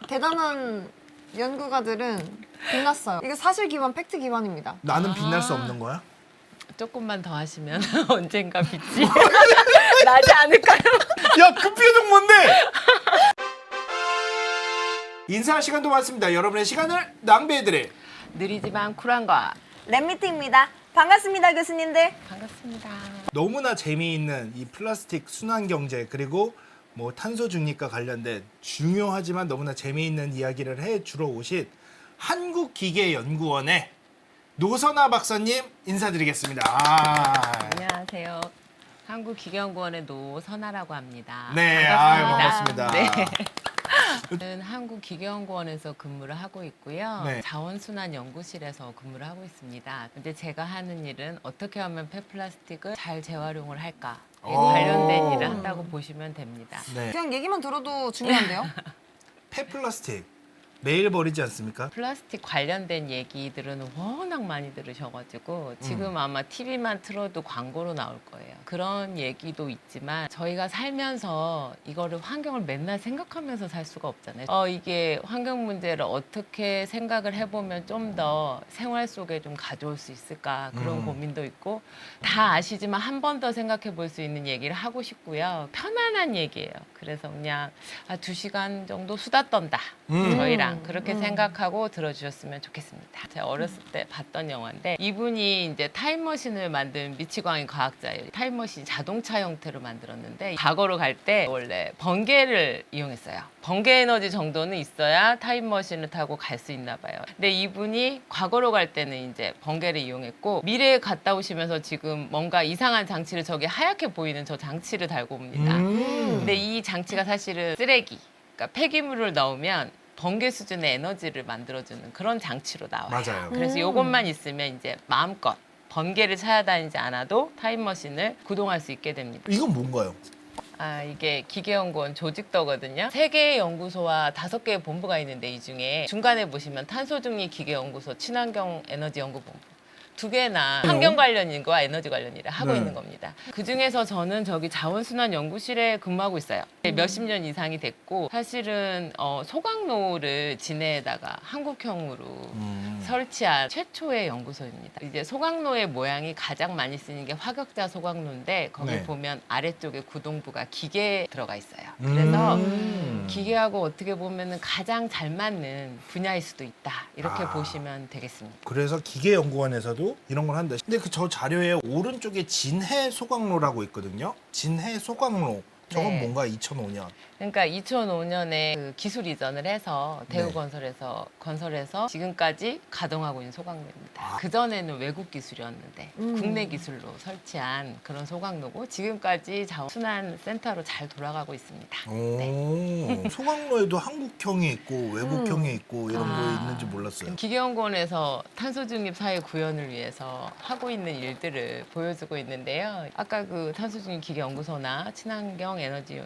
대단한 연구가들은 빛났어요. 이게 사실 기반, 팩트 기반입니다. 나는 빛날 수 없는 거야? 조금만 더 하시면 언젠가 빛이 나지 않을까요? 야, 그 표정 뭔데? 인사할 시간도 많습니다. 여러분의 시간을 낭비해드릴 느리지만 쿨한 거 랩미팅입니다. 반갑습니다, 교수님들. 반갑습니다. 너무나 재미있는 이 플라스틱 순환 경제 그리고 뭐 탄소 중립과 관련된 중요하지만 너무나 재미있는 이야기를 해주러 오신 한국기계연구원의 노선아 박사님 인사드리겠습니다. 안녕하세요. 한국기계연구원의 노선아라고 합니다. 네, 반갑습니다. 반갑습니다. 저는 한국기계연구원에서 근무를 하고 있고요. 네. 자원순환연구실에서 근무를 하고 있습니다. 근데 제가 하는 일은 어떻게 하면 폐플라스틱을 잘 재활용을 할까 에 관련된 일을 한다고 보시면 됩니다. 네. 그냥 얘기만 들어도 중요한데요? 폐플라스틱 매일 버리지 않습니까? 플라스틱 관련된 얘기들은 워낙 많이 들으셔가지고 지금 아마 TV만 틀어도 광고로 나올 거예요. 그런 얘기도 있지만 저희가 살면서 이거를 환경을 맨날 생각하면서 살 수가 없잖아요. 이게 환경 문제를 어떻게 생각을 해보면 좀 더 생활 속에 좀 가져올 수 있을까 그런 고민도 있고 다 아시지만 한 번 더 생각해 볼 수 있는 얘기를 하고 싶고요. 편안한 얘기예요. 그래서 그냥 2시간 정도 수다 떤다. 저희랑 그렇게 생각하고 들어주셨으면 좋겠습니다. 제가 어렸을 때 봤던 영화인데 이분이 이제 타임머신을 만든 미치광이 과학자예요. 타임머신 자동차 형태로 만들었는데 과거로 갈 때 원래 번개를 이용했어요. 번개 에너지 정도는 있어야 타임머신을 타고 갈 수 있나 봐요. 근데 이분이 과거로 갈 때는 이제 번개를 이용했고 미래에 갔다 오시면서 지금 뭔가 이상한 장치를 저기 하얗게 보이는 저 장치를 달고 옵니다. 근데 이 장치가 사실은 쓰레기, 그러니까 폐기물을 넣으면 번개 수준의 에너지를 만들어주는 그런 장치로 나와요. 맞아요. 그래서 이것만 있으면 이제 마음껏 번개를 찾아다니지 않아도 타임머신을 구동할 수 있게 됩니다. 이건 뭔가요? 이게 기계연구원 조직도거든요. 3개의 연구소와 5개의 본부가 있는데 이 중에 중간에 보시면 탄소중립 기계연구소, 친환경 에너지연구본부 2개나 환경 관련 일과 에너지 관련 일을 하고 네. 있는 겁니다. 그중에서 저는 저기 자원순환연구실에 근무하고 있어요. 몇십 년 이상이 됐고 사실은 소각로를 진해에다가 한국형으로 설치한 최초의 연구소입니다. 이제 소각로의 모양이 가장 많이 쓰는 게 화격자 소각로인데 거기 네. 보면 아래쪽에 구동부가 기계 들어가 있어요. 그래서 기계하고 어떻게 보면 가장 잘 맞는 분야일 수도 있다. 이렇게 보시면 되겠습니다. 그래서 기계연구원에서도 이런 걸 한다. 근데 그 저 자료에 오른쪽에 진해 소각로라고 있거든요. 진해 소각로. 저건 네. 뭔가 2005년. 그러니까 2005년에 그 기술 이전을 해서 네. 건설해서 지금까지 가동하고 있는 소각로입니다. 그전에는 외국 기술이었는데 국내 기술로 설치한 그런 소각로고 지금까지 자원순환센터로 잘 돌아가고 있습니다. 네. 소각로에도 한국형이 있고 외국형이 있고 이런 거 아. 있는지 몰랐어요. 기계연구원에서 탄소중립 사회 구현을 위해서 하고 있는 일들을 보여주고 있는데요. 아까 그 탄소중립 기계연구소나 친환경 에너지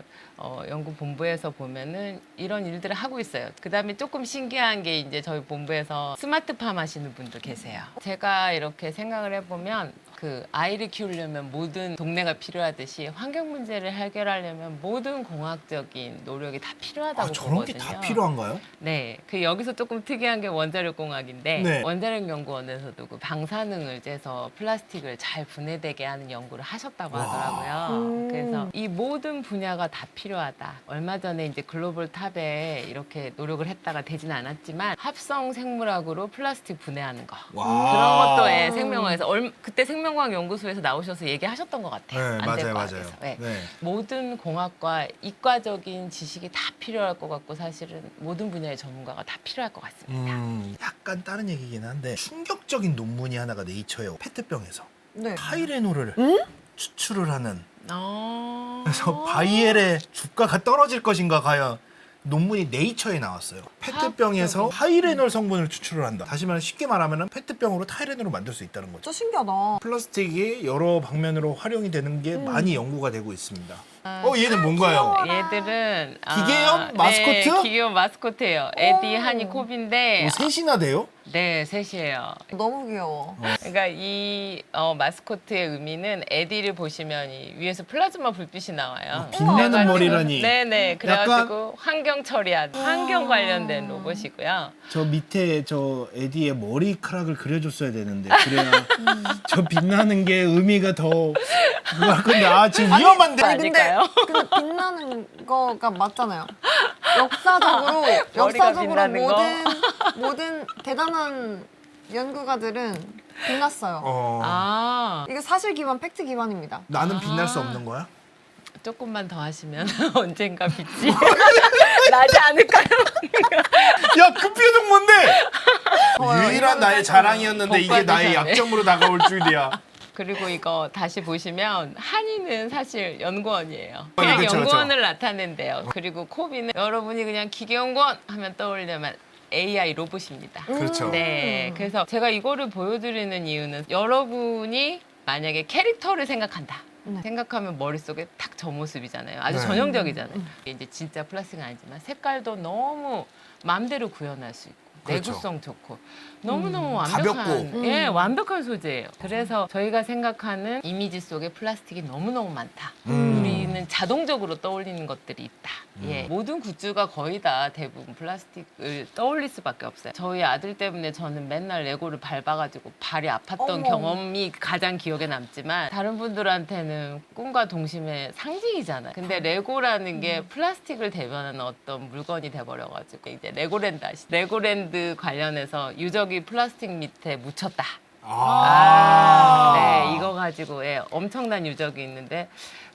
연구본부에서 보면은 이런 일들을 하고 있어요. 그다음에 조금 신기한 게 이제 저희 본부에서 스마트팜 하시는 분도 계세요. 제가 이렇게 생각을 해보면 그 아이를 키우려면 모든 동네가 필요하듯이 환경 문제를 해결하려면 모든 공학적인 노력이 다 필요하다고 저런 게 보거든요. 다 필요한가요? 네, 그 여기서 조금 특이한 게 원자력 공학인데 네. 원자력 연구원에서도 그 방사능을 쬐서 플라스틱을 잘 분해되게 하는 연구를 하셨다고 하더라고요. 그래서 이 모든 분야가 다 필요하다. 얼마 전에 이제 글로벌 탑에 이렇게 노력을 했다가 되진 않았지만 합성 생물학으로 플라스틱 분해하는 거. 와. 그런 것도 생명과에서 그때 생명과학 연구소에서 나오셔서 얘기하셨던 것 같아요. 네, 맞아요. 안될과학에서. 네. 네. 모든 공학과 이과적인 지식이 다 필요할 것 같고 사실은 모든 분야의 전문가가 다 필요할 것 같습니다. 약간 다른 얘기긴 한데 충격적인 논문이 하나가 네이처에 페트병에서 네. 타이레놀을 추출을 하는 어... 그래서 바이엘의 주가가 떨어질 것인가 과연 논문이 네이처에 나왔어요. 페트병에서 타이레놀 성분을 추출을 한다. 다시 말해 쉽게 말하면 페트병으로 타이레놀을 만들 수 있다는 거죠. 진짜 신기하다. 플라스틱이 여러 방면으로 활용이 되는 게 많이 연구가 되고 있습니다. 아, 얘는 뭔가요? 얘들은 기계용 마스코트? 네, 기계용 마스코트예요. 에디, 하니, 코비인데 셋이나 돼요? 네, 셋이에요. 너무 귀여워. 그러니까 이 마스코트의 의미는 에디를 보시면 이 위에서 플라즈마 불빛이 나와요. 빛나는 그래가지고- 머리라니. 네네. 그래가지고 환경 처리한 환경 관련된 로봇이고요. 저 밑에 저 에디의 머리카락을 그려줬어야 되는데 그래야 저 빛나는 게 의미가 더 뭐야 근데 지금 위험한데. 아니 근데 아닐까요? 빛나는 거가 맞잖아요. 역사적으로 머리가 빛나는 거? 모든 대단한 연구가들은 빛났어요. 아, 이게 사실 기반, 팩트 기반입니다. 나는 빛날 수 없는 거야? 조금만 더 하시면 언젠가 빛이 나지 않을까요? 야 그 표정 뭔데? 좋아요. 유일한 이거는 나의 깔끔해요. 자랑이었는데 이게 나의 복받으셨네. 약점으로 다가올 줄이야. 그리고 이거 다시 보시면 한이는 사실 연구원이에요. 그쵸, 그냥 그쵸. 연구원을 나타낸대요. 그리고 코비는 여러분이 그냥 기계연구원 하면 떠올리면 AI 로봇입니다. 그렇죠. 네, 그래서 제가 이거를 보여드리는 이유는 여러분이 만약에 캐릭터를 생각한다. 네. 생각하면 머릿속에 딱 저 모습이잖아요. 아주 네. 전형적이잖아요. 이게 이제 진짜 플라스틱은 아니지만 색깔도 너무 마음대로 구현할 수 있고 그렇죠. 내구성 좋고 너무너무 완벽한 가볍고. 예, 완벽한 소재예요. 그래서 저희가 생각하는 이미지 속에 플라스틱이 너무너무 많다. 우리는 자동적으로 떠올리는 것들이 있다. 예, 모든 굿즈가 거의 다 대부분 플라스틱을 떠올릴 수밖에 없어요. 저희 아들 때문에 저는 맨날 레고를 밟아가지고 발이 아팠던 어머. 경험이 가장 기억에 남지만 다른 분들한테는 꿈과 동심의 상징이잖아요. 근데 레고라는 게 플라스틱을 대변하는 어떤 물건이 돼버려가지고 이제 레고랜드 아시죠? 레고랜드 관련해서 유적이 플라스틱 밑에 묻혔다. 네, 이거 가지고 엄청난 유적이 있는데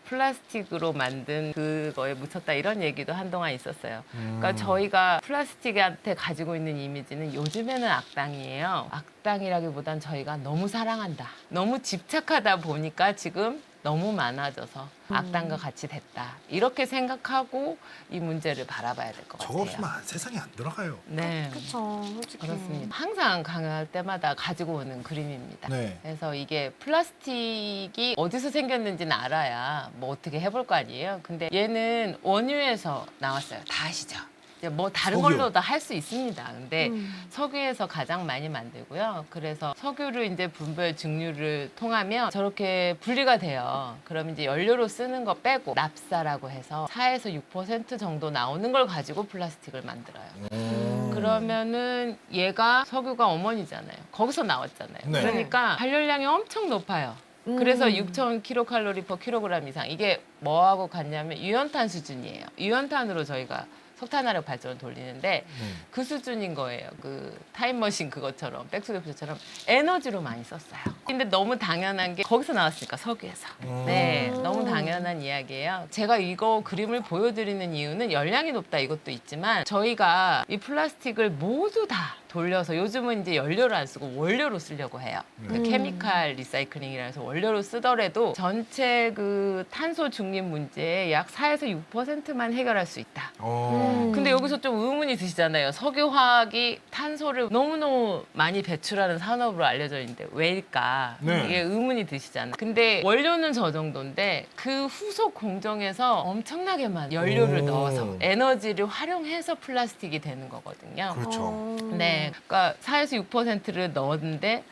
플라스틱으로 만든 그거에 묻혔다 이런 얘기도 한동안 있었어요. 그러니까 저희가 플라스틱한테 가지고 있는 이미지는 요즘에는 악당이에요. 악당이라기보단 저희가 너무 사랑한다. 너무 집착하다 보니까 지금 너무 많아져서 악당과 같이 됐다. 이렇게 생각하고 이 문제를 바라봐야 될 것 같아요. 저거 없으면 세상에 안 돌아가요. 네. 그쵸, 솔직히. 그렇습니다. 항상 강요할 때마다 가지고 오는 그림입니다. 네. 그래서 이게 플라스틱이 어디서 생겼는지는 알아야 뭐 어떻게 해볼 거 아니에요. 근데 얘는 원유에서 나왔어요. 다 아시죠? 이제 뭐 다른 석유. 걸로 다 할 수 있습니다. 근데 석유에서 가장 많이 만들고요. 그래서 석유를 이제 분별 증류를 통하면 저렇게 분리가 돼요. 그럼 이제 연료로 쓰는 거 빼고 납사라고 해서 4에서 6% 정도 나오는 걸 가지고 플라스틱을 만들어요. 그러면은 얘가 석유가 어머니잖아요. 거기서 나왔잖아요. 네. 그러니까 발열량이 엄청 높아요. 그래서 6,000kcal per kg 이상. 이게 뭐하고 같냐면 유연탄 수준이에요. 유연탄으로 저희가 석탄화력 발전을 돌리는데 그 수준인 거예요. 그 타임머신 그것처럼 백투더퓨처럼 에너지로 많이 썼어요. 근데 너무 당연한 게 거기서 나왔으니까 석유에서. 네, 너무 당연한 이야기예요. 제가 이거 그림을 보여드리는 이유는 열량이 높다 이것도 있지만 저희가 이 플라스틱을 모두 다 돌려서 요즘은 이제 연료를 안 쓰고 원료로 쓰려고 해요. 그러니까 케미칼 리사이클링이라 해서 원료로 쓰더라도 전체 그 탄소 중립 문제의 약 4에서 6%만 해결할 수 있다. 근데 여기서 좀 의문이 드시잖아요. 석유화학이 탄소를 너무너무 많이 배출하는 산업으로 알려져 있는데 왜일까? 네. 이게 의문이 드시잖아요. 근데 원료는 저 정도인데 그 후속 공정에서 엄청나게 많은 연료를 오. 넣어서 에너지를 활용해서 플라스틱이 되는 거거든요. 그렇죠. 네, 그러니까 4에서 6%를 넣었는데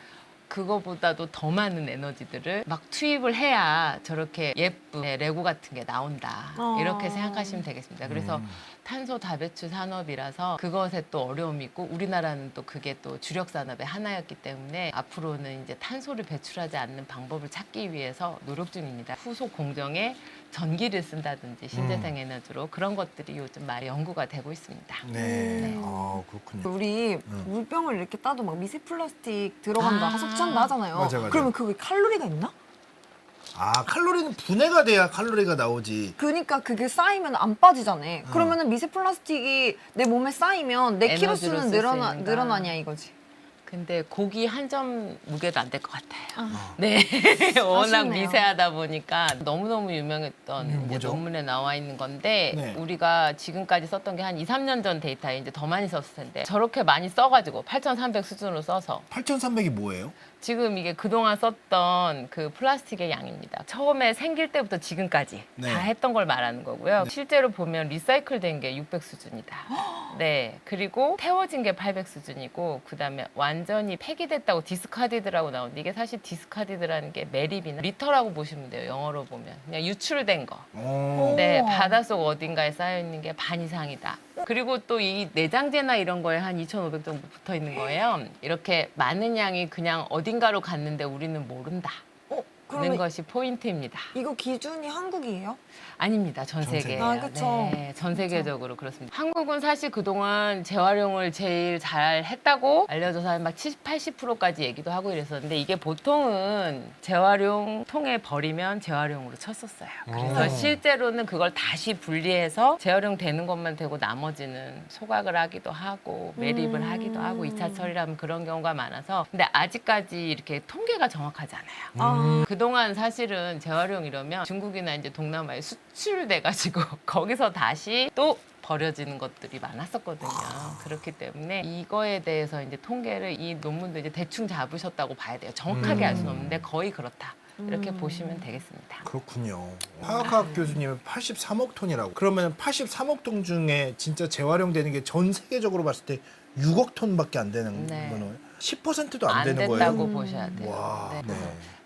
그거보다도 더 많은 에너지들을 막 투입을 해야 저렇게 예쁜 레고 같은 게 나온다. 이렇게 생각하시면 되겠습니다. 그래서 탄소 다배출 산업이라서 그것에 또 어려움이 있고 우리나라는 또 그게 또 주력 산업의 하나였기 때문에 앞으로는 이제 탄소를 배출하지 않는 방법을 찾기 위해서 노력 중입니다. 후속 공정에 전기를 쓴다든지 신재생 에너지로 그런 것들이 요즘 많이 연구가 되고 있습니다. 네. 그렇군요. 우리 물병을 이렇게 따도 막 미세 플라스틱 들어간다, 섭취한다 하잖아요. 맞아. 그러면 그게 칼로리가 있나? 칼로리는 분해가 돼야 칼로리가 나오지. 그러니까 그게 쌓이면 안 빠지잖아요. 그러면은 미세 플라스틱이 내 몸에 쌓이면 내 에너지로 키로수는 쓸수 있는가? 늘어나냐 이거지. 근데 고기 한 점 무게도 안 될 것 같아요. 아, 네, 워낙 아쉽네요. 미세하다 보니까 너무너무 유명했던 이제 뭐죠? 논문에 나와 있는 건데 네. 우리가 지금까지 썼던 게 한 2, 3년 전 데이터에 이제 더 많이 썼을 텐데 저렇게 많이 써가지고 8,300 수준으로 써서 8,300이 뭐예요? 지금 이게 그동안 썼던 그 플라스틱의 양입니다. 처음에 생길 때부터 지금까지 네. 다 했던 걸 말하는 거고요. 실제로 보면 리사이클 된 게 600 수준이다. 네. 그리고 태워진 게 800 수준이고 그다음에 완전히 폐기됐다고 디스카디드라고 나오는데 이게 사실 디스카디드라는 게 매립이나 리터라고 보시면 돼요. 영어로 보면. 그냥 유출된 거. 어. 네, 우와. 바닷속 어딘가에 쌓여 있는 게 반 이상이다. 그리고 또 이 내장재나 이런 거에 한 2,500 정도 붙어 있는 거예요. 이렇게 많은 양이 그냥 어딘가로 갔는데 우리는 모른다. 는 그러면 것이 포인트입니다. 이거 기준이 한국이에요? 아닙니다. 전 전 세계. 세계예요. 아, 그쵸. 네, 전 세계적으로 그렇습니다. 한국은 사실 그동안 재활용을 제일 잘 했다고 알려져서 한 막 70, 80%까지 얘기도 하고 이랬었는데 이게 보통은 재활용 통에 버리면 재활용으로 쳤었어요. 그래서 오. 실제로는 그걸 다시 분리해서 재활용 되는 것만 되고 나머지는 소각을 하기도 하고 매립을 하기도 하고 2차 처리하면 그런 경우가 많아서 근데 아직까지 이렇게 통계가 정확하지 않아요. 아, 그동안 사실은 재활용 이러면 중국이나 이제 동남아에 수출돼가지고 거기서 다시 또 버려지는 것들이 많았었거든요. 그렇기 때문에 이거에 대해서 이제 통계를 이 논문도 이제 대충 잡으셨다고 봐야 돼요. 정확하게 알 수는 없는데 거의 그렇다. 이렇게 보시면 되겠습니다. 그렇군요. 화학학 교수님은 83억 톤이라고. 그러면 83억 톤 중에 진짜 재활용되는 게 전 세계적으로 봤을 때 6억 톤밖에 안 되는 네. 거는 10%도 안 안 되는 된다고 거예요. 보셔야 돼요. 와, 네. 네.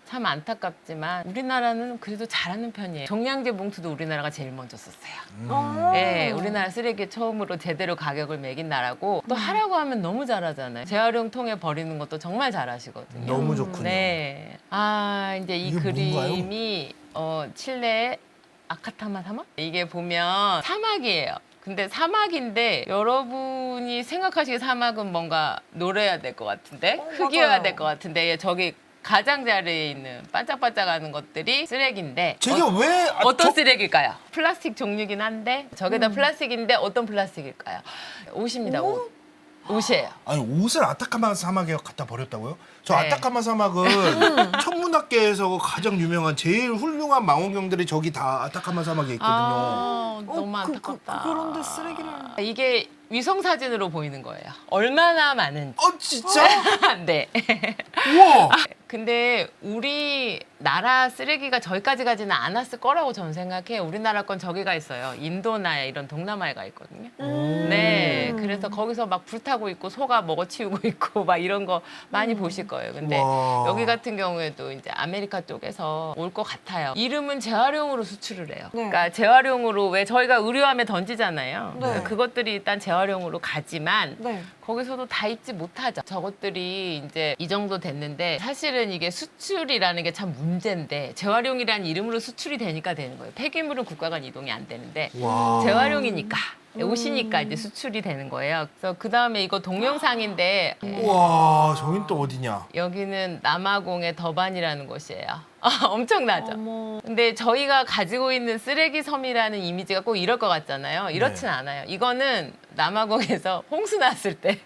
참 안타깝지만 우리나라는 그래도 잘하는 편이에요. 종량제 봉투도 우리나라가 제일 먼저 썼어요. 어. 네, 우리나라 쓰레기 처음으로 제대로 가격을 매긴 나라고 또 하라고 하면 너무 잘하잖아요. 재활용 통에 버리는 것도 정말 잘하시거든요. 너무 좋군요. 네. 아, 이제 이 이게 그림이 칠레의 아카타마 사막? 이게 보면 사막이에요. 근데 사막인데 여러분이 생각하시기에 사막은 뭔가 노래야 될 것 같은데 흙이어야 맞아요. 될 것 같은데 저기 가장자리에 있는 반짝반짝하는 것들이 쓰레기인데 제가 왜 어떤 쓰레기일까요? 플라스틱 종류긴 한데 저게 다 플라스틱인데 어떤 플라스틱일까요? 옷입니다. 옷. 옷이에요. 아니 옷을 아타카마 사막에 갖다 버렸다고요? 저 네. 아타카마 사막은 천문학계에서 가장 유명한 제일 훌륭한 망원경들이 저기 다 아타카마 사막에 있거든요. 아, 너무 안타깝다. 그런데 쓰레기를. 이게 위성 사진으로 보이는 거예요. 얼마나 많은지. 진짜? 네. 우와! 근데 우리나라 쓰레기가 저기까지 가지는 않았을 거라고 저는 생각해요. 우리나라 건 저기가 있어요. 인도나 이런 동남아에 가 있거든요. 네. 그래서 거기서 막 불타고 있고 소가 먹어치우고 있고 막 이런 거 많이 보실 거예요. 근데 와. 여기 같은 경우에도 이제 아메리카 쪽에서 올 것 같아요. 이름은 재활용으로 수출을 해요. 네. 그러니까 재활용으로 왜 저희가 의료함에 던지잖아요. 네. 그러니까 그것들이 일단 재활용으로 가지만 네. 거기서도 다 입지 못하죠. 저것들이 이제 이 정도 됐는데 사실은 이게 수출이라는 게 참 문제인데 재활용이라는 이름으로 수출이 되니까 되는 거예요. 폐기물은 국가 간 이동이 안 되는데 와. 재활용이니까 옷이니까 이제 수출이 되는 거예요. 그래서 그 다음에 이거 동영상인데 우와, 저긴 또 어디냐? 여기는 남아공의 더반이라는 곳이에요. 엄청나죠. 어머. 근데 저희가 가지고 있는 쓰레기 섬이라는 이미지가 꼭 이럴 것 같잖아요. 이렇진 네. 않아요. 이거는 남아공에서 홍수 났을 때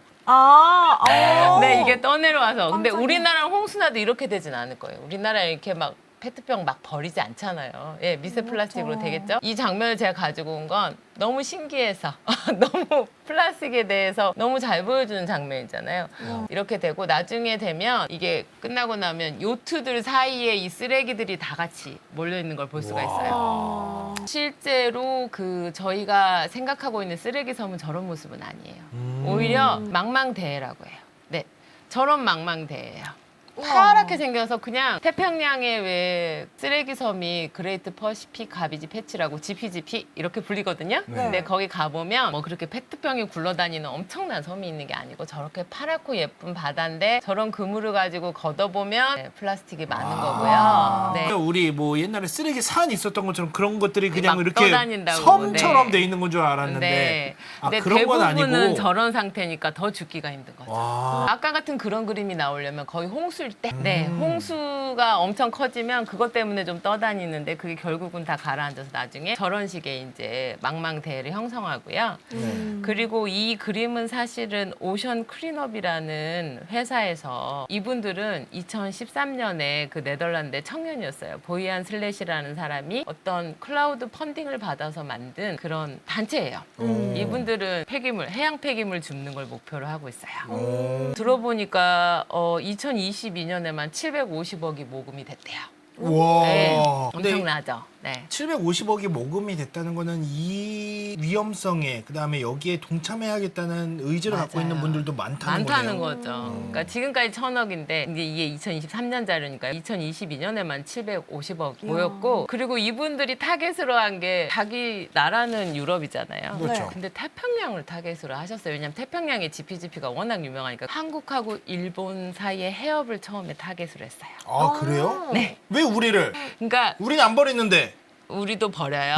네, 이게 떠내려와서. 근데 깜짝이야. 우리나라는 홍수나도 이렇게 되진 않을 거예요. 우리나라 이렇게 막 페트병 막 버리지 않잖아요. 예, 미세 플라스틱으로 되겠죠? 이 장면을 제가 가지고 온 건 너무 신기해서 너무 플라스틱에 대해서 너무 잘 보여주는 장면이잖아요. 이렇게 되고 나중에 되면 이게 끝나고 나면 요트들 사이에 이 쓰레기들이 다 같이 몰려 있는 걸 볼 수가 있어요. 실제로 그 저희가 생각하고 있는 쓰레기 섬은 저런 모습은 아니에요. 오히려 망망대해라고 해요. 네, 저런 망망대해예요. 파랗게 생겨서 그냥 태평양의 왜 쓰레기 섬이 그레이트 퍼시픽 가비지 패치라고 GPGP 이렇게 불리거든요. 네. 근데 거기 가보면 뭐 그렇게 페트병이 굴러다니는 엄청난 섬이 있는 게 아니고 저렇게 파랗고 예쁜 바다인데 저런 그물을 가지고 걷어보면 네, 플라스틱이 많은 거고요. 네. 우리 뭐 옛날에 쓰레기 산 있었던 것처럼 그런 것들이 그냥 막 이렇게 떠다닌다고, 섬처럼 네. 돼 있는 건 줄 알았는데 네. 근데 그런 건 대부분은 아니고. 저런 상태니까 더 죽기가 힘든 거죠. 와. 아까 같은 그런 그림이 나오려면 거의 홍수일 커질 때, 네, 홍수가 엄청 커지면 그것 때문에 좀 떠다니는데 그게 결국은 다 가라앉아서 나중에 저런 식의 이제 망망대해를 형성하고요. 그리고 이 그림은 사실은 오션 클린업이라는 회사에서 이분들은 2013년에 그 네덜란드 청년이었어요. 보이안 슬래시라는 사람이 어떤 클라우드 펀딩을 받아서 만든 그런 단체예요. 이분들은 폐기물, 해양 폐기물 줍는 걸 목표로 하고 있어요. 들어보니까 2022년에만 750억이 모금이 됐대요. 와. 네, 근데 엄청나죠. 네. 750억이 모금이 됐다는 거는 이 위험성에 그다음에 여기에 동참해야겠다는 의지를 갖고 맞아요. 있는 분들도 많다는 많다는 거네요. 거죠. 그러니까 지금까지 1,000억인데 이제 이게 2023년 자료니까 2022년에만 750억이 모였고 그리고 이분들이 타겟으로 한 게 자기 나라는 유럽이잖아요. 그렇죠. 네. 근데 태평양을 타겟으로 하셨어요. 왜냐하면 태평양의 GPGP가 워낙 유명하니까 한국하고 일본 사이의 해협을 처음에 타겟으로 했어요. 아, 그래요? 네. 왜 우리를? 그러니까 우리는 안 버리는데. 우리도 버려요.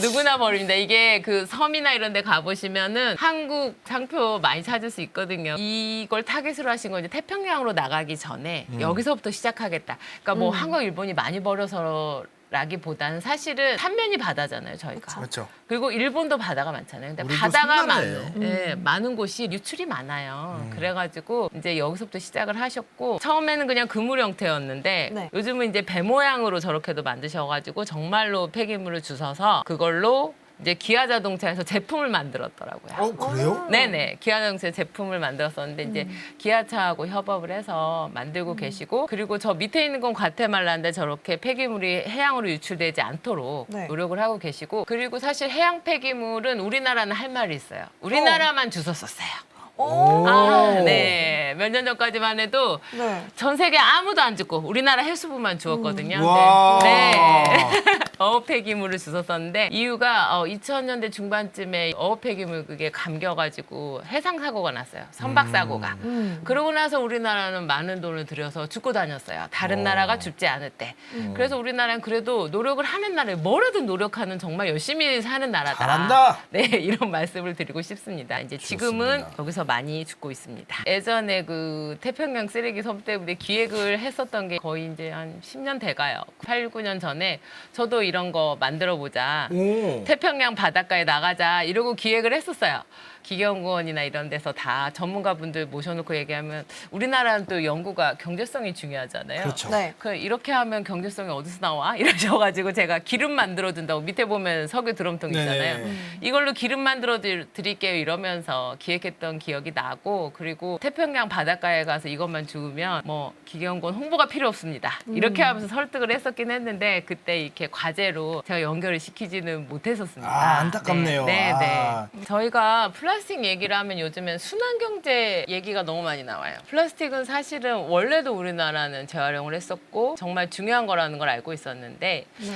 누구나 버립니다. 이게 그 섬이나 이런 데 가보시면은 한국 상표 많이 찾을 수 있거든요. 이걸 타겟으로 하신 건 이제 태평양으로 나가기 전에 여기서부터 시작하겠다. 그러니까 뭐 한국, 일본이 많이 버려서 라기보다는 사실은 삼면이 바다잖아요, 저희가. 그렇죠. 그리고 일본도 바다가 많잖아요. 근데 우리도 바다가 섬나라예요. 많은, 예, 많은 곳이 유출이 많아요. 그래가지고 이제 여기서부터 시작을 하셨고 처음에는 그냥 그물 형태였는데 네. 요즘은 이제 배 모양으로 저렇게도 만드셔가지고 정말로 폐기물을 주워서 그걸로 이제 기아 자동차에서 제품을 만들었더라고요. 그래요? 네네. 기아 자동차 제품을 만들었었는데 이제 기아차하고 협업을 해서 만들고 계시고 그리고 저 밑에 있는 건 과테말라인데 저렇게 폐기물이 해양으로 유출되지 않도록 네. 노력을 하고 계시고 그리고 사실 해양 폐기물은 우리나라는 할 말이 있어요. 우리나라만 주웠었어요. 오. 아, 네. 몇 년 전까지만 해도 네. 전 세계 아무도 안 죽고 우리나라 해수부만 주웠거든요. 와. 네. 어업 폐기물을 주웠었는데 이유가 2000년대 중반쯤에 어업 폐기물 그게 감겨가지고 해상 사고가 났어요. 선박 사고가. 그러고 나서 우리나라는 많은 돈을 들여서 죽고 다녔어요. 다른 나라가 죽지 않을 때. 그래서 우리나라는 그래도 노력을 하는 나라에 뭐라든 노력하는 정말 열심히 사는 나라다. 잘한다. 네, 이런 말씀을 드리고 싶습니다. 이제 지금은 좋습니다. 여기서 많이 죽고 있습니다. 예전에 그 태평양 쓰레기 섬 때문에 기획을 했었던 게 거의 이제 한 10년 돼가요. 8, 9년 전에 저도 이런 거 만들어 보자. 오. 태평양 바닷가에 나가자 이러고 기획을 했었어요. 기계연구원이나 이런 데서 다 전문가분들 모셔놓고 얘기하면 우리나라는 또 연구가 경제성이 중요하잖아요. 그렇죠. 네. 이렇게 하면 경제성이 어디서 나와? 이러셔가지고 제가 기름 만들어준다고 밑에 보면 석유 드럼통 있잖아요. 네네. 이걸로 기름 만들어 드릴게요 이러면서 기획했던 기억이 나고 그리고 태평양 바닷가에 가서 이것만 주우면 뭐 기계연구원 홍보가 필요 없습니다. 이렇게 하면서 설득을 했었긴 했는데 그때 이렇게 과제로 제가 연결을 시키지는 못했었습니다. 아, 안타깝네요. 네, 아. 네. 저희가 플라스틱 얘기를 하면 요즘엔 순환경제 얘기가 너무 많이 나와요. 플라스틱은 사실은 원래도 우리나라는 재활용을 했었고 정말 중요한 거라는 걸 알고 있었는데 네.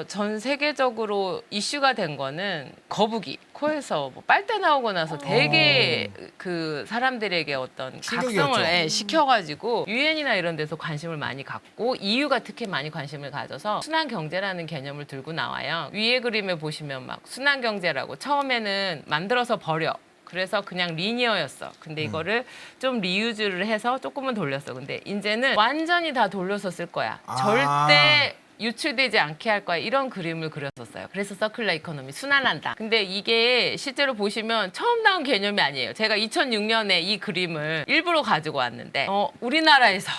전 세계적으로 이슈가 된 거는 거북이 코에서 뭐 빨대 나오고 나서 되게 그 사람들에게 어떤 충격이었죠. 각성을 시켜가지고 유엔이나 이런 데서 관심을 많이 갖고 EU가 특히 많이 관심을 가져서 순환경제라는 개념을 들고 나와요. 위에 그림에 보시면 막 순환경제라고 처음에는 만들어서 버려. 그래서 그냥 리니어였어. 근데 이거를 좀 리유즈를 해서 조금은 돌렸어. 근데 이제는 완전히 다 돌려서 쓸 거야. 아. 절대 유출되지 않게 할 거야. 이런 그림을 그렸었어요. 그래서 서큘러 이코노미, 순환한다. 근데 이게 실제로 보시면 처음 나온 개념이 아니에요. 제가 2006년에 이 그림을 일부러 가지고 왔는데 우리나라에서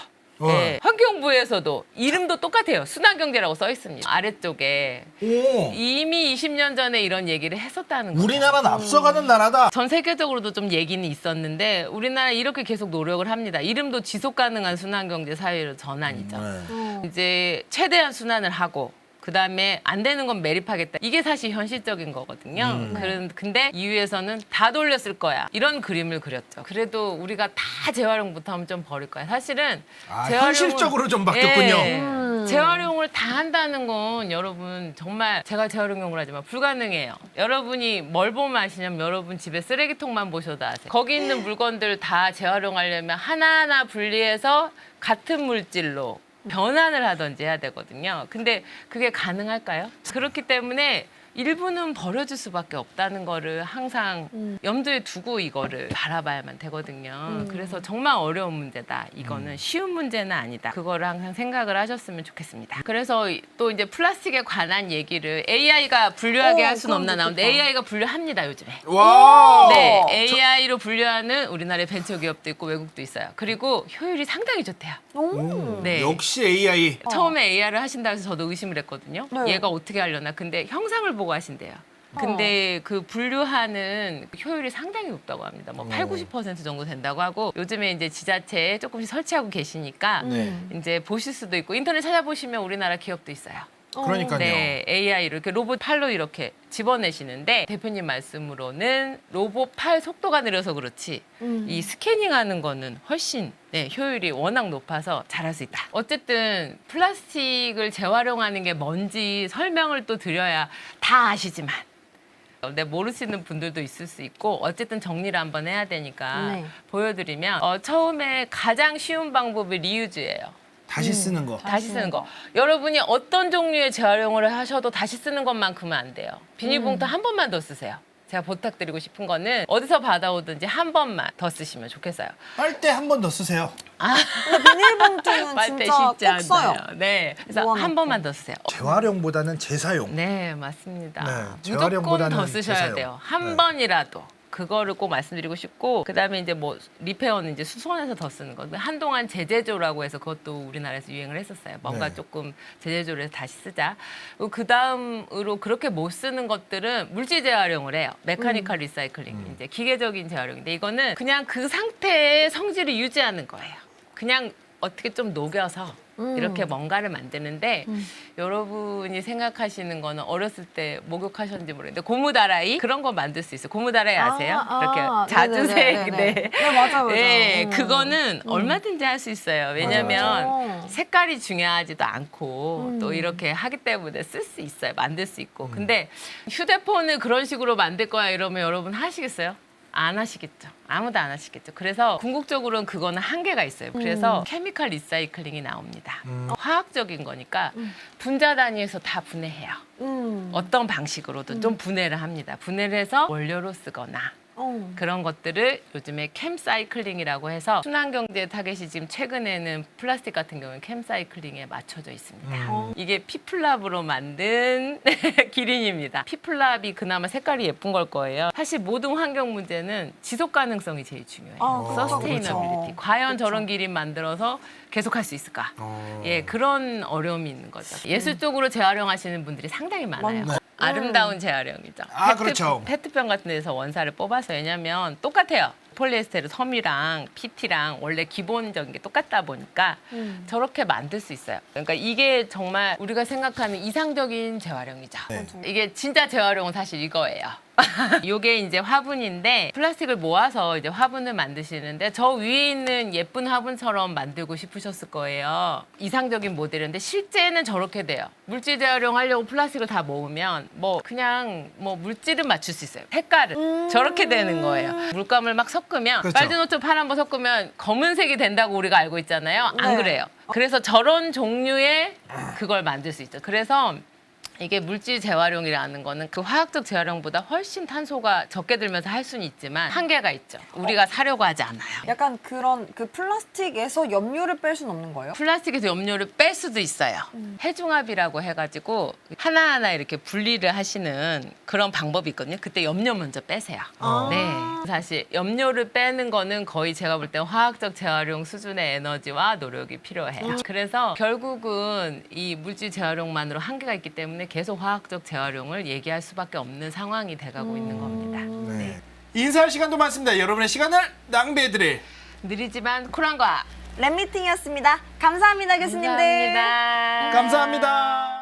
네, 환경부에서도 이름도 똑같아요. 순환경제라고 써 있습니다. 아래쪽에 오. 이미 20년 전에 이런 얘기를 했었다는 거예요. 우리나라는 앞서가는 나라다. 전 세계적으로도 좀 얘기는 있었는데 우리나라 이렇게 계속 노력을 합니다. 이름도 지속 가능한 순환경제 사회로 전환이죠. 네. 이제 최대한 순환을 하고 그다음에 안 되는 건 매립하겠다. 이게 사실 현실적인 거거든요. 근데 EU에서는 다 돌렸을 거야. 이런 그림을 그렸죠. 그래도 우리가 다 재활용부터 하면 좀 버릴 거야. 사실은 현실적으로 좀 바뀌었군요. 재활용을 다 한다는 건 여러분 정말 제가 재활용용을 하지만 불가능해요. 여러분이 뭘 보면 아시냐면 여러분 집에 쓰레기통만 보셔도 아세요. 거기 있는 물건들 다 재활용하려면 하나하나 분리해서 같은 물질로 변환을 하든지 해야 되거든요. 근데 그게 가능할까요? 그렇기 때문에 일부는 버려질 수밖에 없다는 거를 항상 염두에 두고 이거를 바라봐야만 되거든요. 그래서 정말 어려운 문제다. 이거는 쉬운 문제는 아니다. 그거를 항상 생각을 하셨으면 좋겠습니다. 그래서 또 이제 플라스틱에 관한 얘기를 AI가 분류하게 할 수는 그럼 없나 나오는데 좋겠다. AI가 분류합니다, 요즘에. 와. 네, AI로 분류하는 우리나라의 벤처기업도 있고 외국도 있어요. 그리고 효율이 상당히 좋대요. 오. 네. 역시 AI. 처음에 AI를 하신다 해서 저도 의심을 했거든요. 네. 얘가 어떻게 하려나. 근데 형상을 보고 하신대요. 근데 그 분류하는 효율이 상당히 높다고 합니다. 뭐 8, 90% 정도 된다고 하고 요즘에 이제 지자체에 조금씩 설치하고 계시니까 네. 이제 보실 수도 있고 인터넷 찾아보시면 우리나라 기업도 있어요. 그러니까요. 네, AI로 이렇게 로봇 팔로 이렇게 집어내시는데 대표님 말씀으로는 로봇 팔 속도가 느려서 그렇지 이 스캐닝하는 거는 훨씬 효율이 워낙 높아서 잘할 수 있다. 어쨌든 플라스틱을 재활용하는 게 뭔지 설명을 또 드려야 다 아시지만 근데 모르시는 분들도 있을 수 있고 어쨌든 정리를 한번 해야 되니까 네. 보여드리면 처음에 가장 쉬운 방법이 리유즈예요. 다시 쓰는 거. 다시 쓰는 거. 여러분이 어떤 종류의 재활용을 하셔도 다시 쓰는 것만큼은 안 돼요. 비닐봉투 한 번만 더 쓰세요. 제가 부탁드리고 싶은 거는 어디서 받아오든지 한 번만 더 쓰시면 좋겠어요. 빨대 한 번 더 쓰세요. 근데 비닐봉투는 빨대 진짜 쉽지 꼭 써요. 않아요. 네. 그래서 모아놓고. 한 번만 더 쓰세요. 재활용보다는 재사용. 네, 맞습니다. 네, 무조건 재활용보다는 더 쓰셔야 재사용. 돼요. 한 네. 번이라도. 그거를 꼭 말씀드리고 싶고 그다음에 이제 뭐 리페어는 이제 수선해서 더 쓰는 거. 한동안 재제조라고 해서 그것도 우리나라에서 유행을 했었어요. 뭔가 네. 조금 재제조를 해서 다시 쓰자. 그 다음으로 그렇게 못 쓰는 것들은 물질 재활용을 해요. 메카니컬 리사이클링, 이제 기계적인 재활용인데 이거는 그냥 그 상태의 성질을 유지하는 거예요. 그냥 어떻게 좀 녹여서 이렇게 뭔가를 만드는데 여러분이 생각하시는 거는 어렸을 때 목욕하셨는지 모르겠는데 고무다라이 그런 거 만들 수 있어요. 고무다라이 아세요? 이렇게 자주색. 네네네네. 네. 네, 맞아요. 네, 그거는 얼마든지 할 수 있어요. 왜냐면 맞아요. 색깔이 중요하지도 않고 또 이렇게 하기 때문에 쓸 수 있어요. 만들 수 있고. 근데 휴대폰을 그런 식으로 만들 거야 이러면 여러분 하시겠어요? 안 하시겠죠. 아무도 안 하시겠죠. 그래서 궁극적으로는 그거는 한계가 있어요. 그래서 케미컬 리사이클링이 나옵니다. 화학적인 거니까 분자 단위에서 다 분해해요. 어떤 방식으로든 좀 분해를 합니다. 분해를 해서 원료로 쓰거나 그런 것들을 요즘에 캠사이클링이라고 해서 순환경제 타겟이 지금 최근에는 플라스틱 같은 경우는 캠사이클링에 맞춰져 있습니다. 이게 피플랍으로 만든 기린입니다. 피플랍이 그나마 색깔이 예쁜 걸 거예요. 사실 모든 환경 문제는 지속 가능성이 제일 중요해요. 서스테이너빌리티. 그렇죠. 과연 저런 기린 만들어서 계속할 수 있을까? 예, 그런 어려움이 있는 거죠. 예술적으로 재활용하시는 분들이 상당히 많아요. 네. 아름다운 재활용이죠. 아, 그렇죠. 페트병 같은 데서 원사를 뽑아서 왜냐면 똑같아요. 폴리에스테르 섬유랑 PT랑 원래 기본적인 게 똑같다 보니까 저렇게 만들 수 있어요. 그러니까 이게 정말 우리가 생각하는 이상적인 재활용이죠. 네. 이게 진짜 재활용은 사실 이거예요. 이게 이제 화분인데 플라스틱을 모아서 이제 화분을 만드시는데 저 위에 있는 예쁜 화분처럼 만들고 싶으셨을 거예요. 이상적인 모델인데 실제는 저렇게 돼요. 물질 재활용하려고 플라스틱을 다 모으면 뭐 그냥 뭐 물질은 맞출 수 있어요. 색깔은 저렇게 되는 거예요. 물감을 막 섞으면 그렇죠. 빨간 옷 파란 거 섞으면 검은색이 된다고 우리가 알고 있잖아요. 안 네. 그래요. 그래서 저런 종류의 그걸 만들 수 있죠. 그래서 이게 물질 재활용이라는 거는 그 화학적 재활용보다 훨씬 탄소가 적게 들면서 할 수는 있지만 한계가 있죠. 우리가 사려고 하지 않아요. 약간 그런 그 플라스틱에서 염료를 뺄 수는 없는 거예요? 플라스틱에서 염료를 뺄 수도 있어요. 해중합이라고 해가지고 하나하나 이렇게 분리를 하시는 그런 방법이 있거든요. 그때 염료 먼저 빼세요. 네. 사실 염료를 빼는 거는 거의 제가 볼 때 화학적 재활용 수준의 에너지와 노력이 필요해요. 그래서 결국은 이 물질 재활용만으로 한계가 있기 때문에 계속 화학적 재활용을 얘기할 수밖에 없는 상황이 돼가고 있는 겁니다. 네. 인사할 시간도 많습니다. 여러분의 시간을 낭비해드릴 느리지만 쿨한 거 랩미팅이었습니다. 감사합니다, 교수님들. 감사합니다. 감사합니다.